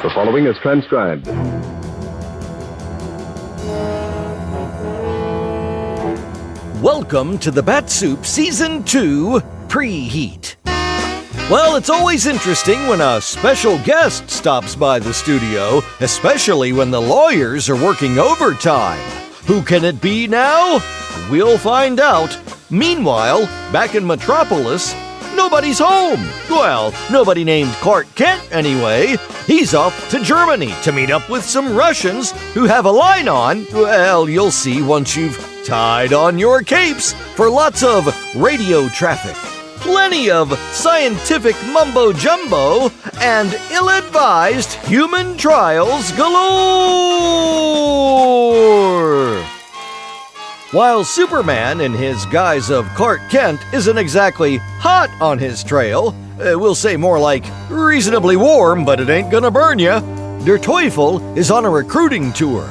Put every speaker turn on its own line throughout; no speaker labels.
The following is transcribed.
Welcome to the Bat-Supe Season 2 Preheat. Well, it's always interesting when a special guest stops by the studio, especially when the lawyers are working overtime. Who can it be now? We'll find out. Meanwhile, back in Metropolis, nobody's home. Well, nobody named Clark Kent anyway. He's off to Germany to meet up with some Russians who have a line on. Well, you'll see once you've tied on your capes for lots of radio traffic, plenty of scientific mumbo-jumbo, and ill-advised human trials galore. While Superman, in his guise of Clark Kent, isn't exactly hot on his trail, we'll say more like reasonably warm, but it ain't gonna burn ya, Der Teufel is on a recruiting tour.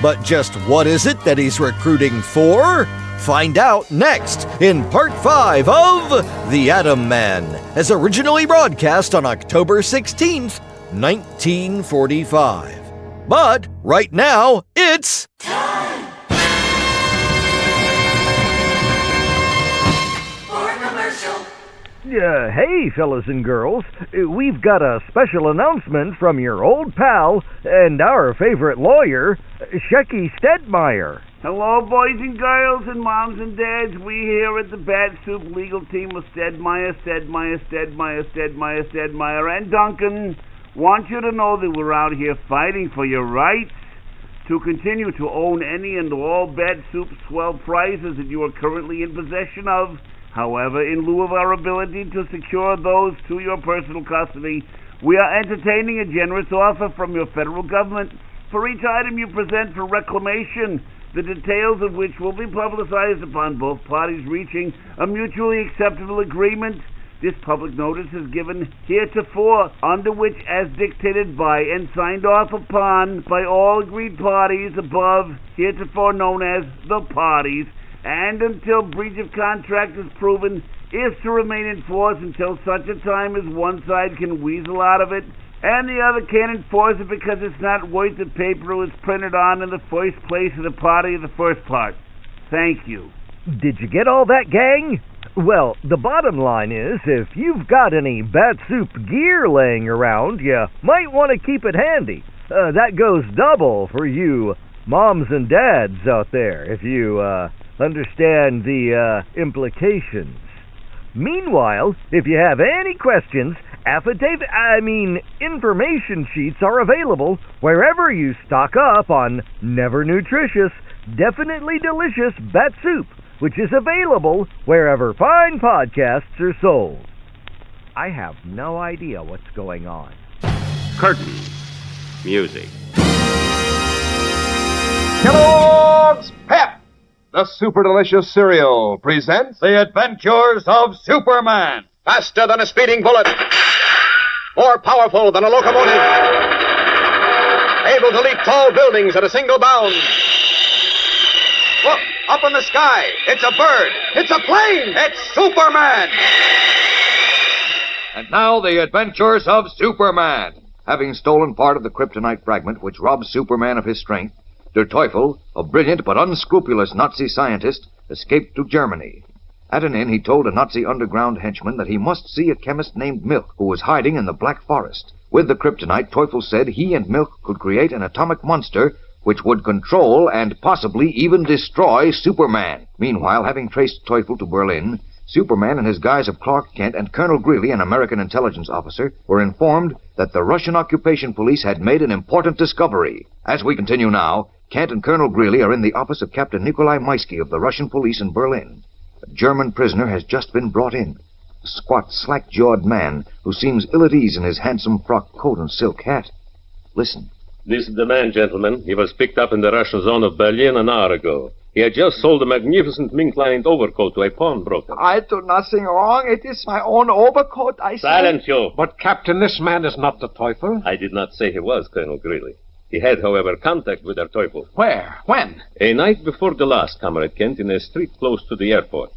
But just what is it that he's recruiting for? Find out next in Part 5 of The Atom Man, as originally broadcast on October 16th, 1945. But right now, it's
time for a commercial.
Hey, fellas and girls. We've got a special announcement from your old pal and our favorite lawyer, Shecky Stedmeyer.
Hello, boys and girls and moms and dads. We here at the Bat-Supe legal team of Stedmeyer, and Duncan want you to know that we're out here fighting for your rights to continue to own any and all Bat-Supe swell prizes that you are currently in possession of. However, in lieu of our ability to secure those to your personal custody, we are entertaining a generous offer from your federal government for each item you present for reclamation, the details of which will be publicized upon both parties reaching a mutually acceptable agreement. This public notice is given heretofore, under which, as dictated by and signed off upon by all agreed parties above, heretofore known as the parties, and until breach of contract is proven, is to remain in force until such a time as one side can weasel out of it, and the other can't enforce it because it's not worth the paper it was printed on in the first place of the party of the first part. Thank you.
Did you get all that, gang? Well, the bottom line is, if you've got any Bat-Supe gear laying around, you might want to keep it handy. That goes double for you moms and dads out there, if you understand the implications. Meanwhile, if you have any questions, information sheets are available wherever you stock up on never nutritious, definitely delicious Bat-Supe, which is available wherever fine podcasts are sold. I have no idea what's going on.
Curtain. Music.
Kellogg's Pep, the super delicious cereal, presents The Adventures of Superman.
Faster than a speeding bullet. More powerful than a locomotive. Able to leap tall buildings at a single bound. Look, up in the sky. It's a bird. It's a plane. It's Superman.
And now, The Adventures of Superman. Having stolen part of the Kryptonite fragment which robs Superman of his strength, Der Teufel, a brilliant but unscrupulous Nazi scientist, escaped to Germany. At an inn, he told a Nazi underground henchman that he must see a chemist named Milk, who was hiding in the Black Forest. With the Kryptonite, Teufel said he and Milk could create an atomic monster which would control and possibly even destroy Superman. Meanwhile, having traced Teufel to Berlin, Superman, in his guise of Clark Kent, and Colonel Greeley, an American intelligence officer, were informed that the Russian occupation police had made an important discovery. As we continue now, Kent and Colonel Greeley are in the office of Captain Nikolai Maisky of the Russian police in Berlin. A German prisoner has just been brought in. A squat, slack-jawed man who seems ill at ease in his handsome frock coat and silk hat. Listen.
This is the man, gentlemen. He was picked up in the Russian zone of Berlin an hour ago. He had just sold a magnificent mink-lined overcoat to a pawnbroker.
I do nothing wrong. It is my own overcoat, I say.
Silence, you!
But, Captain, this man is not the Teufel.
I did not say he was, Colonel Greeley. He had, however, contact with der Teufel.
Where? When?
A night before the last, Comrade Kent, in a street close to the airport.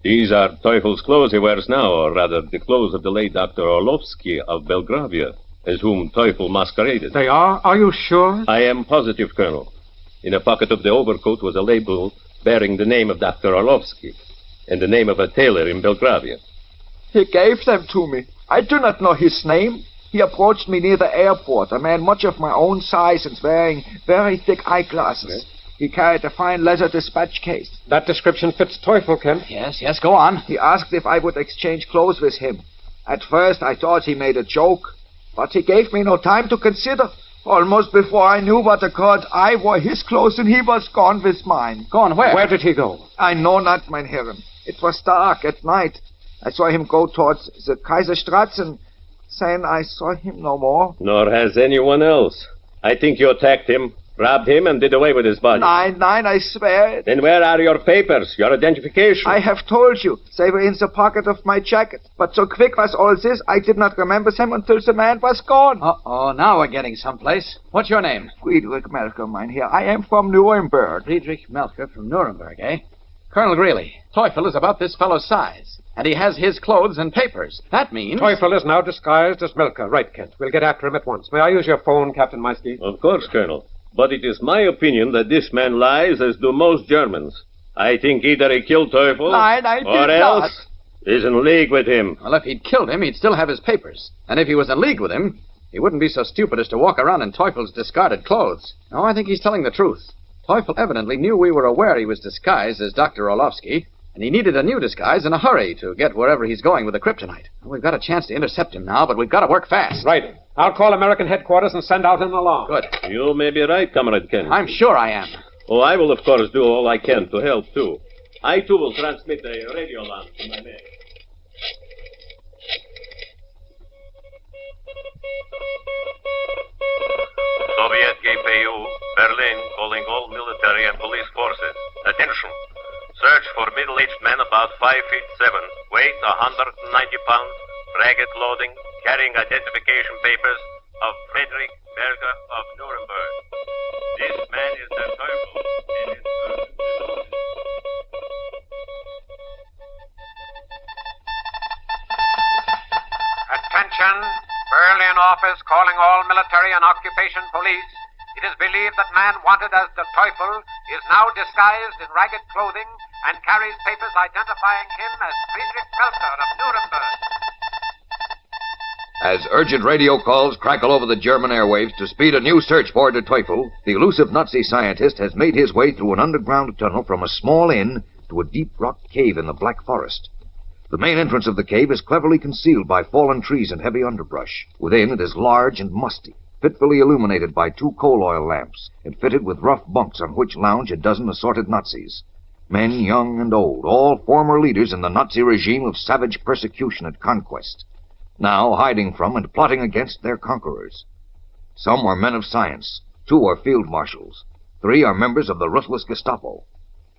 These are Teufel's clothes he wears now, or rather, the clothes of the late Dr. Orlovsky of Belgravia. as whom Teufel masqueraded.
They are? Are you sure?
I am positive, Colonel. In a pocket of the overcoat was a label bearing the name of Dr. Orlovsky and the name of a tailor in Belgravia.
He gave them to me. I do not know his name. He approached me near the airport, a man much of my own size and wearing very thick eyeglasses. He carried a fine leather dispatch case.
That description fits Teufel, Kent.
Yes, go on.
He asked if I would exchange clothes with him. At first, I thought he made a joke, but he gave me no time to consider. Almost before I knew what occurred, I wore his clothes and he was gone with mine.
Gone where?
Where did he go?
I know not, mein Herren. It was dark at night. I saw him go towards the Kaiserstrasse, and then I saw him no more.
Nor has anyone else. I think you attacked him, robbed him, and did away with his body.
Nine, I swear it.
Then where are your papers, your identification?
I have told you. They were in the pocket of my jacket. But so quick was all this, I did not remember them until the man was gone.
Uh-oh, now we're getting someplace. What's your name?
Friedrich Melcher, mein Herr. I am from Nuremberg.
Friedrich Melcher from Nuremberg, eh? Colonel Greeley, Teufel is about this fellow's size, and he has his clothes and papers. That means...
Teufel is now disguised as Melcher. Right, Kent. We'll get after him at once. May I use your phone, Captain Maisky?
Of course, Colonel. But it is my opinion that this man lies as do most Germans. I think either he killed Teufel, or else is in league with him.
Well, if he'd killed him, he'd still have his papers. And if he was in league with him, he wouldn't be so stupid as to walk around in Teufel's discarded clothes. No, I think he's telling the truth. Teufel evidently knew we were aware he was disguised as Dr. Orlovsky, and he needed a new disguise in a hurry to get wherever he's going with the kryptonite. Well, we've got a chance to intercept him now, but we've got to work fast.
Right. I'll call American headquarters and send out an alarm.
Good.
You may be right, Comrade Kent.
I'm sure I am.
Oh, I will, of course, do all I can to help, too. I, too, will transmit a radio alarm to my men. Soviet GPU, Berlin, calling all military and police forces. Attention. Search for middle-aged men about 5'7", weight 190 pounds, ragged clothing, carrying identification papers of Friedrich Melcher of Nuremberg. This man is the Teufel and is urgently wanted.
Attention! Berlin office calling all military and occupation police. It is believed that man wanted as the Teufel is now disguised in ragged clothing and carries papers identifying him as Friedrich Melcher of Nuremberg.
As urgent radio calls crackle over the German airwaves to speed a new search for the Teufel, the elusive Nazi scientist has made his way through an underground tunnel from a small inn to a deep rock cave in the Black Forest. The main entrance of the cave is cleverly concealed by fallen trees and heavy underbrush. Within, it is large and musty, fitfully illuminated by 2 coal oil lamps, and fitted with rough bunks on which lounge a dozen assorted Nazis. Men, young and old, all former leaders in the Nazi regime of savage persecution and conquest, now hiding from and plotting against their conquerors. Some are men of science, 2 are field marshals, 3 are members of the ruthless Gestapo.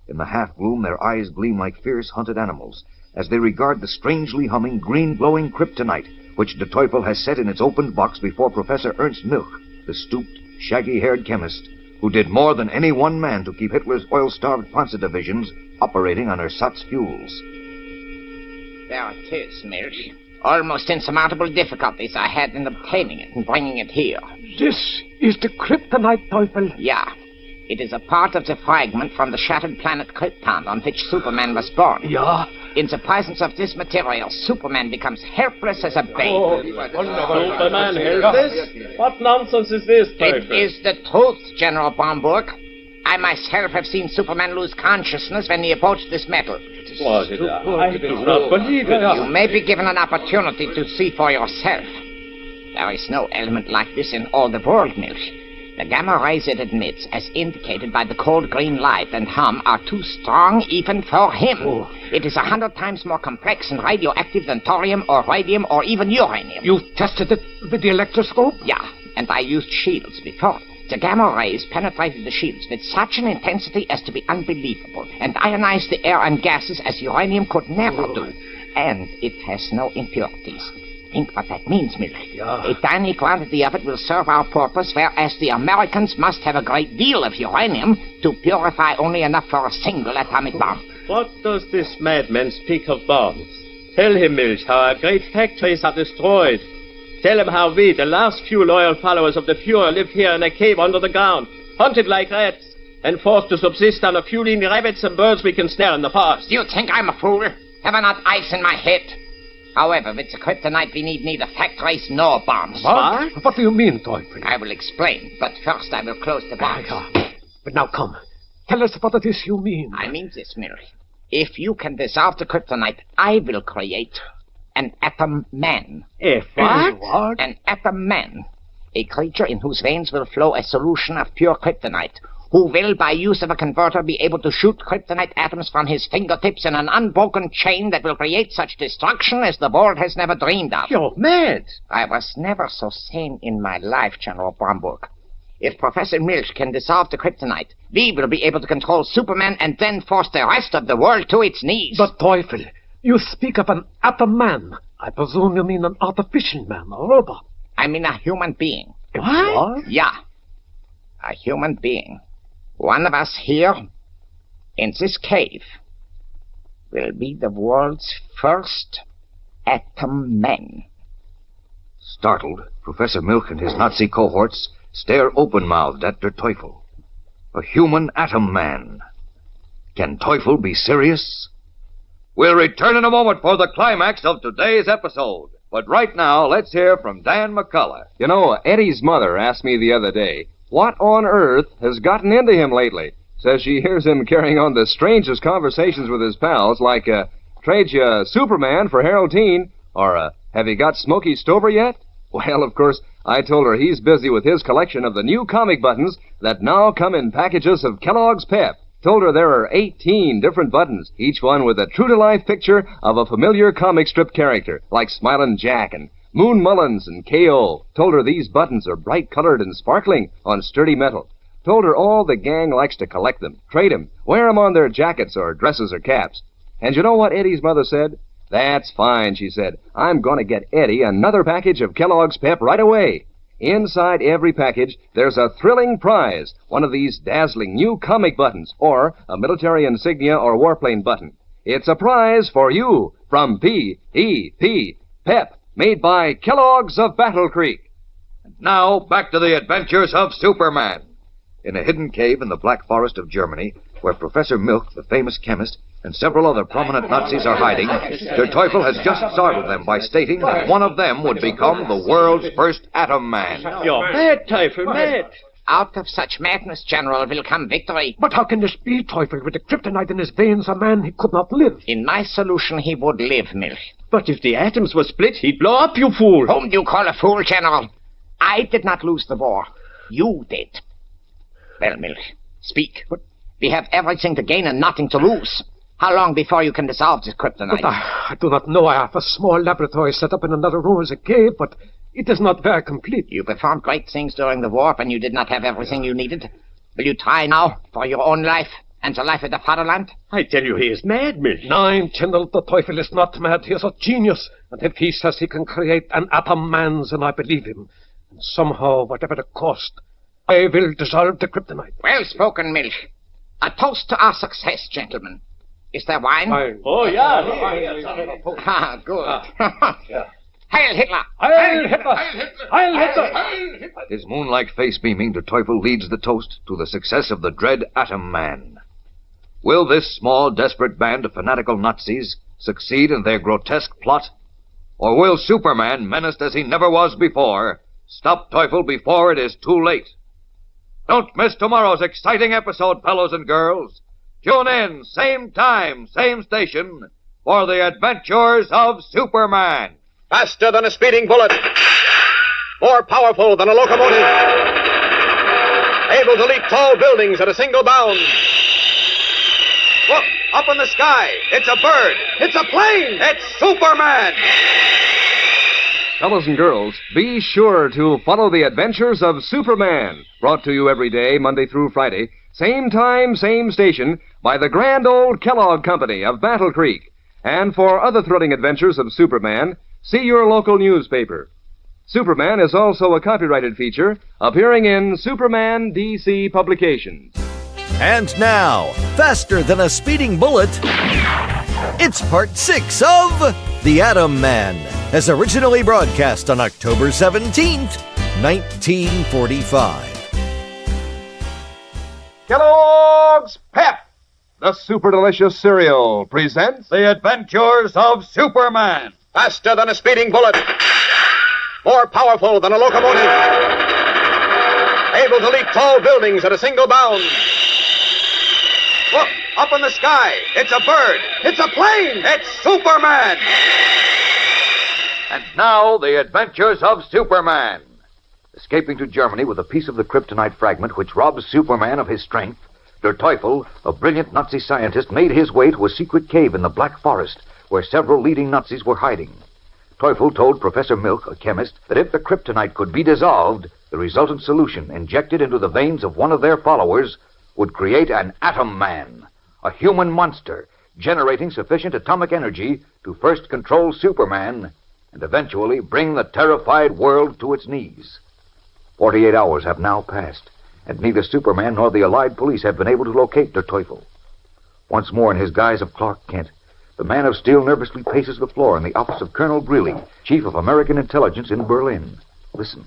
In the half-gloom, their eyes gleam like fierce hunted animals, as they regard the strangely humming, green-glowing kryptonite, which the Teufel has set in its opened box before Professor Ernst Milch, the stooped, shaggy-haired chemist, who did more than any one man to keep Hitler's oil-starved Panzer divisions operating on ersatz fuels.
There it is, Milch. Almost insurmountable difficulties I had in obtaining it and bringing it here.
This is the kryptonite, Teufel.
Yeah. It is a part of the fragment from the shattered planet Krypton on which Superman was born.
Yeah?
In the presence of this material, Superman becomes helpless as a babe.
Superman helpless? What nonsense is this, Teufel?
It is the truth, General Baumburg. I myself have seen Superman lose consciousness when he approached this metal.
What? I do not believe it.
You may be given an opportunity to see for yourself. There is no element like this in all the world, Milch. The gamma rays it emits, as indicated by the cold green light and hum, are too strong even for him. Oh. It is 100 times more complex and radioactive than thorium or radium or even uranium.
You tested it with the electroscope?
Yeah, and I used shields before. The gamma rays penetrated the shields with such an intensity as to be unbelievable, and ionized the air and gases as uranium could never do. And it has no impurities. Think what that means, Milch. Yeah. A tiny quantity of it will serve our purpose, whereas the Americans must have a great deal of uranium to purify only enough for a single atomic bomb.
What does this madman speak of bombs? Tell him, Milch, how our great factories are destroyed.
Tell him how we, the last few loyal followers of the Fuhrer, lived here in a cave under the ground, hunted like rats, and forced to subsist on a few lean rabbits and birds we can snare in the forest.
Do you think I'm a fool? Have I not ice in my head? However, with the kryptonite, we need neither factories nor bombs.
What do you mean, Teufel?
I will explain, but first I will close the box.
But now come. Tell us what it is you mean.
I mean this, Mill. If you can dissolve the kryptonite, I will create an atom man.
What?
An atom man. A creature in whose veins will flow a solution of pure kryptonite, who will, by use of a converter, be able to shoot kryptonite atoms from his fingertips in an unbroken chain that will create such destruction as the world has never dreamed of.
You're mad.
I was never so sane in my life, General Bromberg. If Professor Milch can dissolve the kryptonite, we will be able to control Superman and then force the rest of the world to its knees.
But, Teufel, you speak of an atom man. I presume you mean an artificial man, a robot.
I mean a human being.
What?
Yeah. A human being. One of us here, in this cave, will be the world's first atom man.
Startled, Professor Milk and his Nazi cohorts stare open-mouthed at der Teufel. A human atom man. Can Teufel be serious? We'll return in a moment for the climax of today's episode. But right now, let's hear from Dan McCullough.
You know, Eddie's mother asked me the other day, what on earth has gotten into him lately? Says she hears him carrying on the strangest conversations with his pals, like, trade you Superman for Harold Teen, or, have you got Smokey Stover yet? Well, of course, I told her he's busy with his collection of the new comic buttons that now come in packages of Kellogg's Pep. Told her there are 18 different buttons, each one with a true-to-life picture of a familiar comic strip character, like Smilin' Jack and Moon Mullins and K.O. Told her these buttons are bright-colored and sparkling on sturdy metal. Told her all the gang likes to collect them, trade them, wear them on their jackets or dresses or caps. And you know what Eddie's mother said? That's fine, she said. I'm going to get Eddie another package of Kellogg's Pep right away. Inside every package, there's a thrilling prize, one of these dazzling new comic buttons, or a military insignia or warplane button. It's a prize for you from P.E.P. Pep, made by Kellogg's of Battle Creek.
Now, back to the adventures of Superman. In a hidden cave in the Black Forest of Germany, where Professor Milk, the famous chemist, and several other prominent Nazis are hiding, der Teufel has just startled them by stating that one of them would become the world's first atom man.
You're mad, Teufel, mad.
Out of such madness, General, will come victory.
But how can this be, Teufel? With the kryptonite in his veins, a man, he could not live.
In my solution, he would live, Milch.
But if the atoms were split, he'd blow up, you fool.
Whom do you call a fool, General? I did not lose the war. You did. Well, Milch, speak. But we have everything to gain and nothing to lose. How long before you can dissolve this kryptonite?
But I do not know. I have a small laboratory set up in another room as a cave, but it is not very complete.
You performed great things during the war, and you did not have everything you needed. Will you try now for your own life and the life of the fatherland?
I tell you, he is mad, Milch.
Nein, General, the Teufel is not mad. He is a genius. And if he says he can create an atom man, then I believe him. And somehow, whatever the cost, I will dissolve the kryptonite.
Well spoken, Milch. A toast to our success, gentlemen. Is there wine?
Oh, yeah.
Ah, good. Heil Hitler!
Heil Hitler! Heil Hitler!
His moonlike face beaming, der Teufel leads the toast to the success of the dread Atom Man. Will this small, desperate band of fanatical Nazis succeed in their grotesque plot? Or will Superman, menaced as he never was before, stop Teufel before it is too late? Don't miss tomorrow's exciting episode, fellows and girls. Tune in, same time, same station, for the adventures of Superman.
Faster than a speeding bullet. More powerful than a locomotive. Able to leap tall buildings at a single bound. Look, up in the sky. It's a bird. It's a plane. It's Superman.
Fellows and girls, be sure to follow the adventures of Superman, brought to you every day, Monday through Friday, same time, same station, by the grand old Kellogg Company of Battle Creek. And for other thrilling adventures of Superman, see your local newspaper. Superman is also a copyrighted feature appearing in Superman DC Publications.
And now, faster than a speeding bullet, it's part 6 of The Atom Man. as originally broadcast on October 17th, 1945.
Kellogg's Pep, the super delicious cereal, presents
The Adventures of Superman.
Faster than a speeding bullet. More powerful than a locomotive. Able to leap tall buildings at a single bound. Look, up in the sky. It's a bird. It's a plane. It's Superman.
And now, The Adventures of Superman. Escaping to Germany with a piece of the Kryptonite fragment which robs Superman of his strength, Der Teufel, a brilliant Nazi scientist, made his way to a secret cave in the Black Forest where several leading Nazis were hiding. Teufel told Professor Milk, a chemist, that if the kryptonite could be dissolved, the resultant solution, injected into the veins of one of their followers, would create an atom man, a human monster, generating sufficient atomic energy to first control Superman and eventually bring the terrified world to its knees. 48 hours have now passed, and neither Superman nor the Allied police have been able to locate Der Teufel. Once more in his guise of Clark Kent, the Man of Steel nervously paces the floor in the office of Colonel Greeley, Chief of American Intelligence in Berlin. Listen.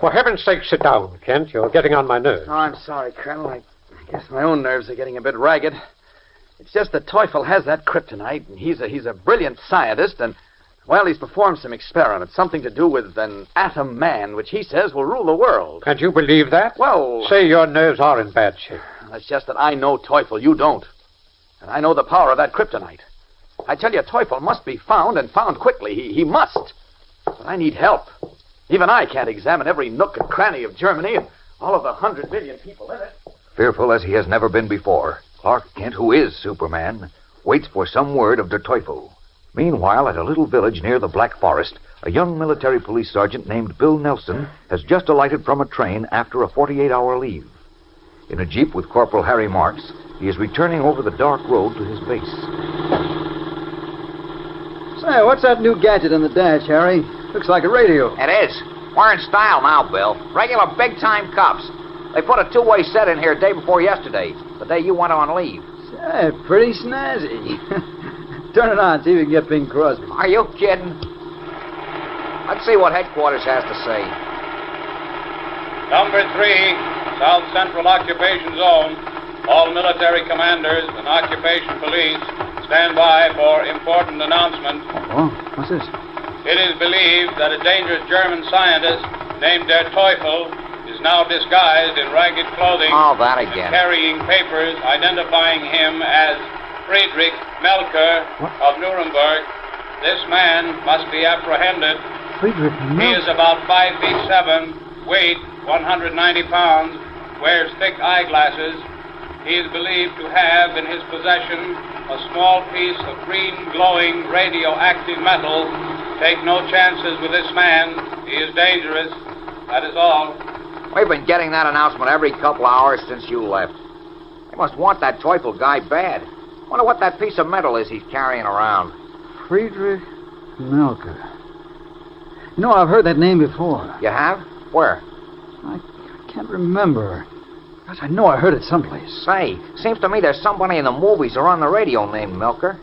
For heaven's sake, sit down, Kent. You're getting on my nerves.
Oh, I'm sorry, Colonel. I guess my own nerves are getting a bit ragged. It's just that Teufel has that kryptonite, and he's a brilliant scientist, and, well, he's performed some experiments, something to do with an atom man, which he says will rule the world.
And you believe that?
Well...
Say your nerves are in bad shape.
It's just that I know Teufel, you don't. And I know the power of that kryptonite. I tell you, Teufel must be found, and found quickly. He must. But I need help. Even I can't examine every nook and cranny of Germany and all of the 100 million people in it.
Fearful as he has never been before, Clark Kent, who is Superman, waits for some word of Der Teufel. Meanwhile, at a little village near the Black Forest, a young military police sergeant named Bill Nelson has just alighted from a train after a 48-hour leave. In a jeep with Corporal Harry Marks, he is returning over the dark road to his base.
Say, what's that new gadget on the dash, Harry? Looks like a radio.
It is. We're in style now, Bill. Regular big-time cops. They put a two-way set in here day before yesterday, the day you went on leave.
Say, pretty snazzy. Turn it on, see if we can get Bing Crosby.
Are you kidding? Let's see what headquarters has to say.
Number 3, South Central Occupation Zone. All military commanders and occupation police stand by for important announcement.
Oh, what's this?
It is believed that a dangerous German scientist named Der Teufel is now disguised in ragged clothing
that again.
and carrying papers identifying him as Friedrich Melker of Nuremberg. This man must be apprehended.
Friedrich Melker?
He is about 5 feet 7, weight 190 pounds, wears thick eyeglasses. He is believed to have in his possession a small piece of green glowing radioactive metal. Take no chances with this man. He is dangerous. That is all.
We've been getting that announcement every couple hours since you left. They must want that Teufel guy bad. Wonder what that piece of metal is he's carrying around.
Friedrich Melker. You know, I've heard that name before.
You have? Where?
I can't remember. Gosh, I know I heard it someplace.
Say, seems to me there's somebody in the movies or on the radio named Melker.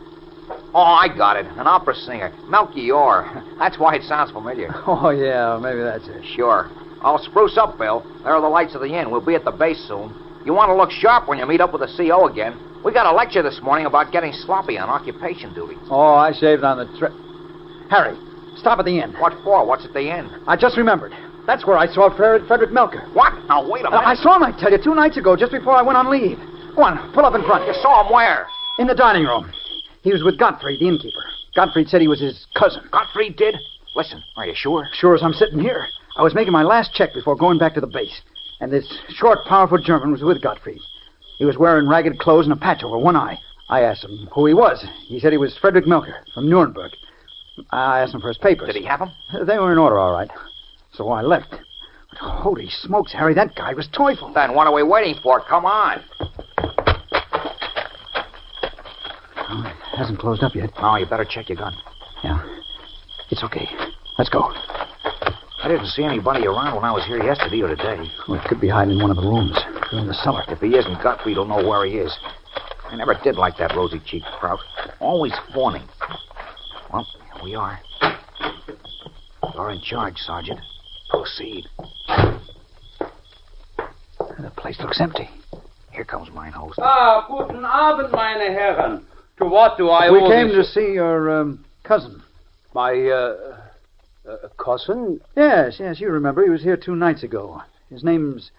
Oh, I got it. An opera singer. Melchior. That's why it sounds familiar.
Oh, yeah, maybe that's it.
Sure. I'll spruce up, Bill. There are the lights of the inn. We'll be at the base soon. You want to look sharp when you meet up with the CO again. We got a lecture this morning about getting sloppy on occupation duty.
Oh, I shaved on the trip. Harry, stop at the inn.
What for? What's at the inn?
I just remembered. That's where I saw Frederick Melker.
What? Now, wait a minute.
I saw him, I tell you, 2 nights ago, just before I went on leave. Go on, pull up in front.
You saw him where?
In the dining room. He was with Gottfried, the innkeeper. Gottfried said he was his cousin.
Gottfried did? Listen, are you sure?
Sure as I'm sitting here. I was making my last check before going back to the base. And this short, powerful German was with Gottfried. He was wearing ragged clothes and a patch over one eye. I asked him who he was. He said he was Friedrich Melker from Nuremberg. I asked him for his papers.
Did he have them?
They were in order, all right. So I left. But holy smokes, Harry, that guy was Teufel.
Then what are we waiting for? Come on.
Oh, it hasn't closed up yet.
Oh, you better check your gun.
Yeah. It's okay. Let's go.
I didn't see anybody around when I was here yesterday or today.
Well, it could be hiding in one of the rooms. Or in the cellar.
If he isn't, Gottfried will know where he is. I never did like that rosy-cheeked Prout. Always fawning. Well, here we are.
You're in charge, Sergeant.
Proceed.
The place looks empty.
Here comes mine host.
Guten Abend, meine Herren. To what do I
We
owe
came to
this?
see your cousin.
My, cousin?
Yes, you remember. He was here 2 nights ago. His name's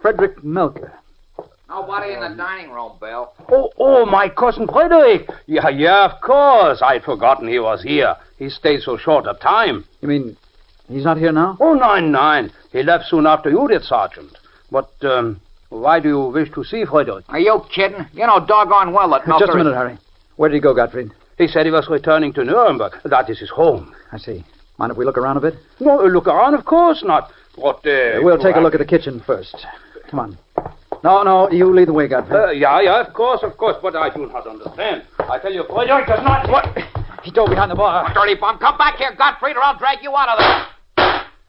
Frederick Melker.
Nobody in the dining room, Bill.
Oh, my cousin Frederick. Yeah, of course. I'd forgotten he was here. He stayed so short a time.
You mean he's not here now?
Oh, nine. He left soon after you did, Sergeant. But, why do you wish to see Frederick?
Are you kidding? You know doggone well that Melker...
Just a minute, Harry. Where did he go, Gottfried?
He said he was returning to Nuremberg. That is his home.
I see. Mind if we look around a bit?
No, look around, of course not. But,
we'll take a look at the kitchen first. Come on. No, you lead the way, Gottfried.
Yeah, of course, but I do not understand. I tell you, Frederick does not...
What? He dove behind the bar.
Dirty bum, come back here, Gottfried, or I'll drag you out of there.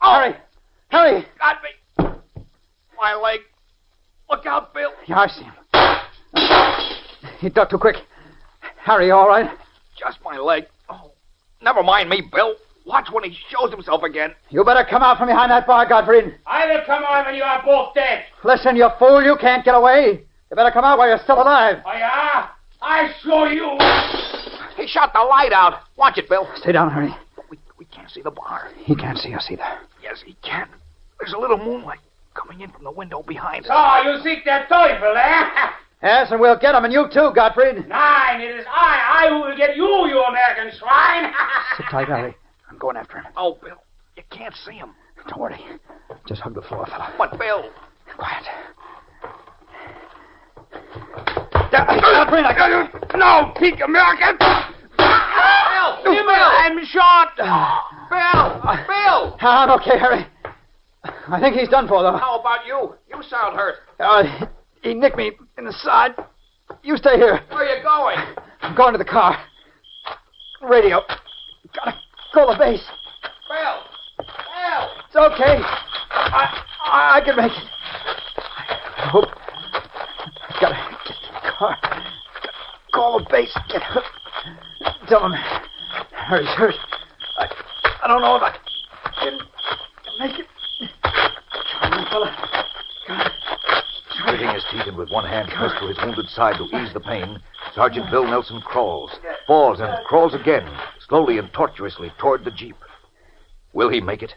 Oh. Harry!
Got me. My leg. Look out, Bill.
Yeah, I see him. He ducked too quick. Harry, all right?
Just my leg. Oh, never mind me, Bill. Watch when he shows himself again.
You better come out from behind that bar, Gottfried.
I will come out when you are both dead.
Listen, you fool, you can't get away. You better come out while you're still alive.
Oh, yeah? I show you.
He shot the light out. Watch it, Bill.
Stay down, Harry.
We can't see the bar.
He can't see us either.
Yes, he can. There's a little moonlight coming in from the window behind us.
So, you seek that Teufel, eh?
Yes, and we'll get him, and you too, Gottfried.
Nine, it is I who will get you, you American swine.
Sit tight, Harry. I'm going after him.
Oh, Bill, you can't see him.
Don't worry. Just hug the floor, fella.
But, Bill...
Quiet. Gottfried, I got you.
No, peak American.
Bill! I'm shot! Bill!
I'm okay, Harry. I think he's done for, though.
How about you? You sound hurt.
He nicked me in the side. You stay here.
Where are you going?
I'm going to the car. Radio. Gotta call the base.
Bill!
It's okay. I can make it. I hope. Gotta get to the car. Gotta call the base. Get her. Tell him Harry's hurt. I don't know if I can make it. Come on, fella.
Gritting his teeth and with one hand pressed to his wounded side to ease the pain, Sergeant Bill Nelson crawls, falls, and crawls again, slowly and tortuously toward the jeep. Will he make it?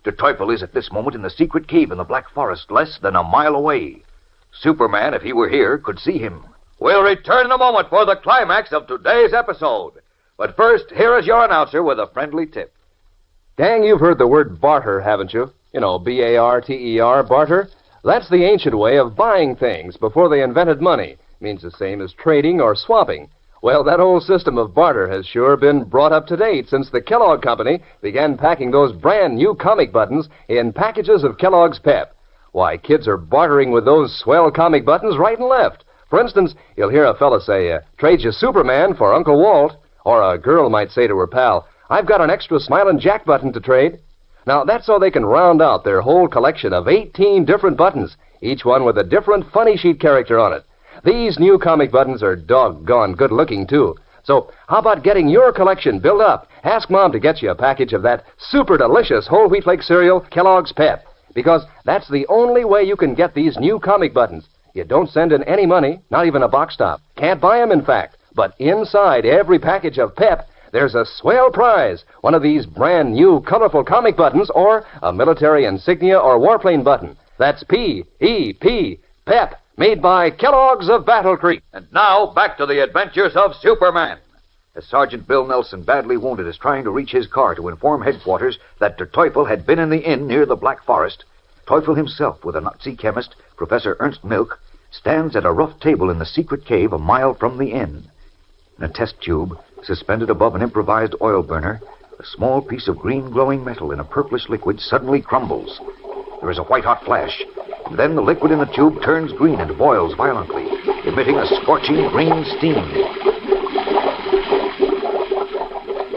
Der Teufel is at this moment in the secret cave in the Black Forest, less than a mile away. Superman, if he were here, could see him. We'll return in a moment for the climax of today's episode. But first, here is your announcer with a friendly tip.
Gang, you've heard the word barter, haven't you? You know, B-A-R-T-E-R, barter. That's the ancient way of buying things before they invented money. Means the same as trading or swapping. Well, that old system of barter has sure been brought up to date since the Kellogg Company began packing those brand new comic buttons in packages of Kellogg's Pep. Why, kids are bartering with those swell comic buttons right and left. For instance, you'll hear a fella say, trade you Superman for Uncle Walt. Or a girl might say to her pal, I've got an extra Smilin' Jack button to trade. Now, that's so they can round out their whole collection of 18 different buttons, each one with a different funny sheet character on it. These new comic buttons are doggone good-looking, too. So, how about getting your collection built up? Ask Mom to get you a package of that super delicious whole wheat flake cereal, Kellogg's Pep. Because that's the only way you can get these new comic buttons. You don't send in any money, not even a box top. Can't buy them, in fact. But inside every package of Pep, there's a swell prize, one of these brand new colorful comic buttons or a military insignia or warplane button. That's P-E-P, Pep, made by Kellogg's of Battle Creek.
And now, back to the adventures of Superman. As Sergeant Bill Nelson, badly wounded, is trying to reach his car to inform headquarters that Der Teufel had been in the inn near the Black Forest, Teufel himself, with a Nazi chemist, Professor Ernst Milch, stands at a rough table in the secret cave a mile from the inn. In a test tube, suspended above an improvised oil burner, a small piece of green glowing metal in a purplish liquid suddenly crumbles. There is a white-hot flash. And then the liquid in the tube turns green and boils violently, emitting a scorching green steam.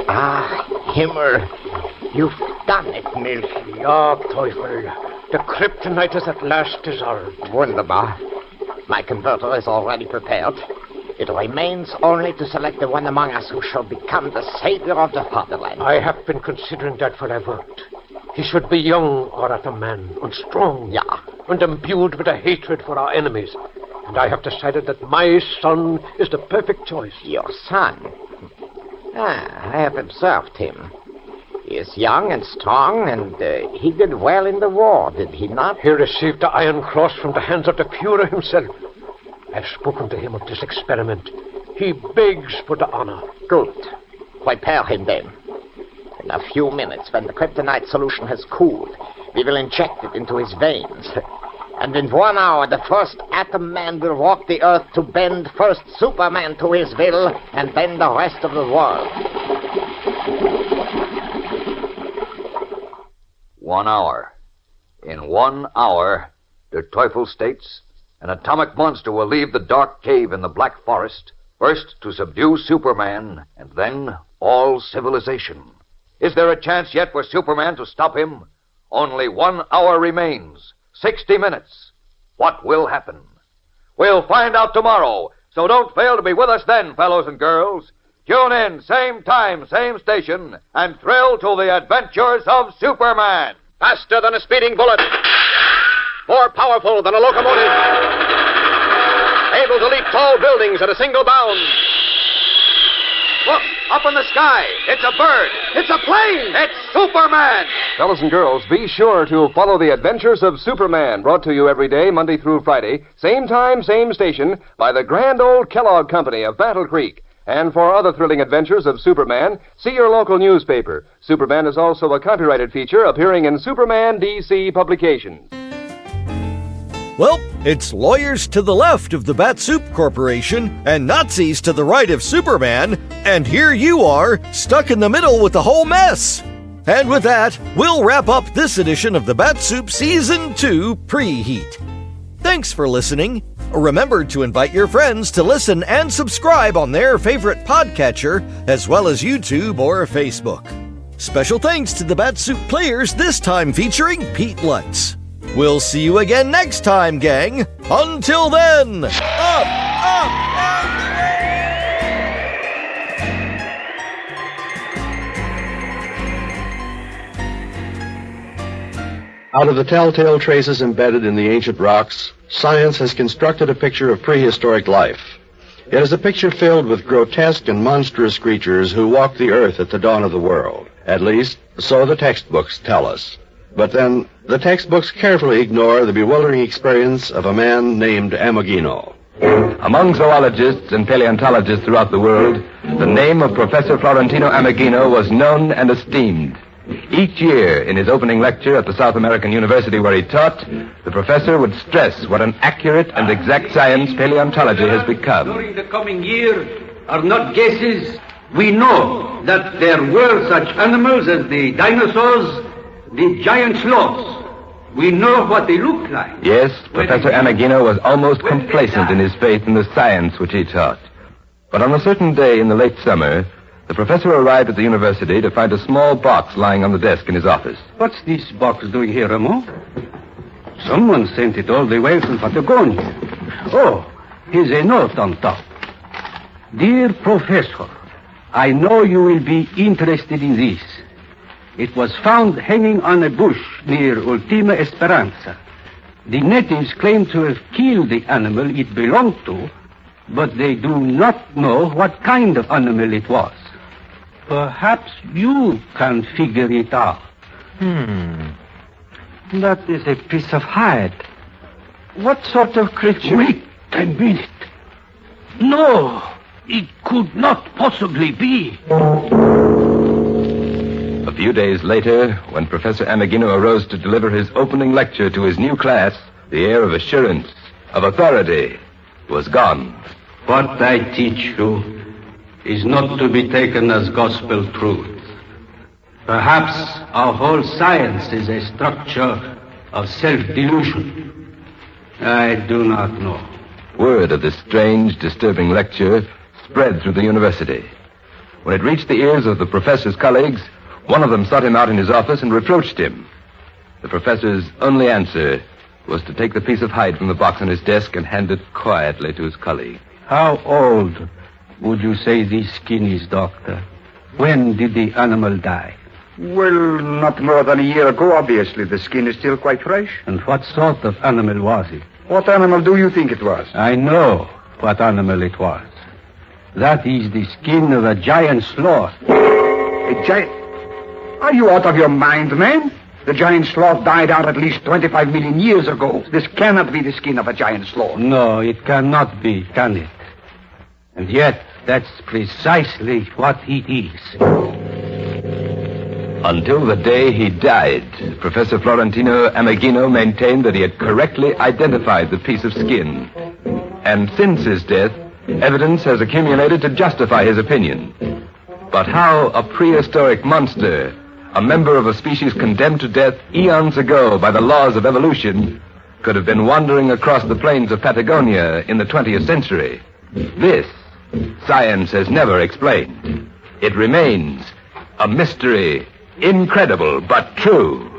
Ah, Himmel. You've done it, Milch.
Ja, Teufel. The Kryptonite is at last dissolved.
Wunderbar. My converter is already prepared. It remains only to select the one among us who shall become the savior of the fatherland.
I have been considering that forever. He should be young, or at a man, and strong.
Yeah.
And imbued with a hatred for our enemies. And I have decided that my son is the perfect choice.
Your son? I have observed him. He is young and strong, and he did well in the war, did he not?
He received the Iron Cross from the hands of the Führer himself. I've spoken to him of this experiment. He begs for the honor.
Good. Prepare him then. In a few minutes, when the kryptonite solution has cooled, we will inject it into his veins. And in 1 hour, the first atom man will walk the earth to bend first Superman to his will, and then the rest of the world.
1 hour. In 1 hour, Der Teufel states, an atomic monster will leave the dark cave in the Black Forest, first to subdue Superman, and then all civilization. Is there a chance yet for Superman to stop him? Only 1 hour remains. 60 minutes. What will happen? We'll find out tomorrow, so don't fail to be with us then, fellows and girls. Tune in, same time, same station, and thrill to the adventures of Superman.
Faster than a speeding bullet. More powerful than a locomotive. Able to leap tall buildings at a single bound.
Look, up in the sky. It's a bird. It's a plane. It's Superman.
Fellas and girls, be sure to follow the adventures of Superman, brought to you every day, Monday through Friday, same time, same station, by the grand old Kellogg Company of Battle Creek. And for other thrilling adventures of Superman, see your local newspaper. Superman is also a copyrighted feature appearing in Superman DC publications.
Well, it's lawyers to the left of the Bat-Supe Corporation and Nazis to the right of Superman, and here you are, stuck in the middle with the whole mess. And with that, we'll wrap up this edition of the Bat-Supe Season 2 Preheat. Thanks for listening. Remember to invite your friends to listen and subscribe on their favorite podcatcher, as well as YouTube or Facebook. Special thanks to the Bat-Supe players, this time featuring Pete Lutz. We'll see you again next time, gang. Until then, up, and
Out of the telltale traces embedded in the ancient rocks, science has constructed a picture of prehistoric life. It is a picture filled with grotesque and monstrous creatures who walked the earth at the dawn of the world. At least, so the textbooks tell us. But then, the textbooks carefully ignore the bewildering experience of a man named Amagino.
Among zoologists and paleontologists throughout the world, the name of Professor Florentino Amagino was known and esteemed. Each year, in his opening lecture at the South American University where he taught, the professor would stress what an accurate and exact science paleontology has become.
During the coming year are not guesses. We know that there were such animals as the dinosaurs, the giant sloths. We know what they look like.
Yes, Professor Amagino was almost complacent in his faith in the science which he taught. But on a certain day in the late summer, the professor arrived at the university to find a small box lying on the desk in his office.
What's this box doing here, Ramon? Someone sent it all the way from Patagonia. Oh, here's a note on top. Dear Professor, I know you will be interested in this. It was found hanging on a bush near Ultima Esperanza. The natives claim to have killed the animal it belonged to, but they do not know what kind of animal it was. Perhaps you can figure it out. That is a piece of hide. What sort of creature? Wait a minute. No, it could not possibly be.
A few days later, when Professor Amagino arose to deliver his opening lecture to his new class, the air of assurance, of authority, was gone.
What I teach you is not to be taken as gospel truth. Perhaps our whole science is a structure of self-delusion. I do not know.
Word of this strange, disturbing lecture spread through the university. When it reached the ears of the professor's colleagues, one of them sought him out in his office and reproached him. The professor's only answer was to take the piece of hide from the box on his desk and hand it quietly to his colleague.
How old would you say this skin is, Doctor? When did the animal die?
Well, not more than a year ago, obviously. The skin is still quite fresh.
And what sort of animal was it?
What animal do you think it was?
I know what animal it was. That is the skin of a giant sloth.
A giant? Are you out of your mind, man? The giant sloth died out at least 25 million years ago. This cannot be the skin of a giant sloth.
No, it cannot be, can it? And yet, that's precisely what it is.
Until the day he died, Professor Florentino Ameghino maintained that he had correctly identified the piece of skin. And since his death, evidence has accumulated to justify his opinion. But how a prehistoric monster, a member of a species condemned to death eons ago by the laws of evolution, could have been wandering across the plains of Patagonia in the 20th century? This, science has never explained. It remains a mystery, incredible but true.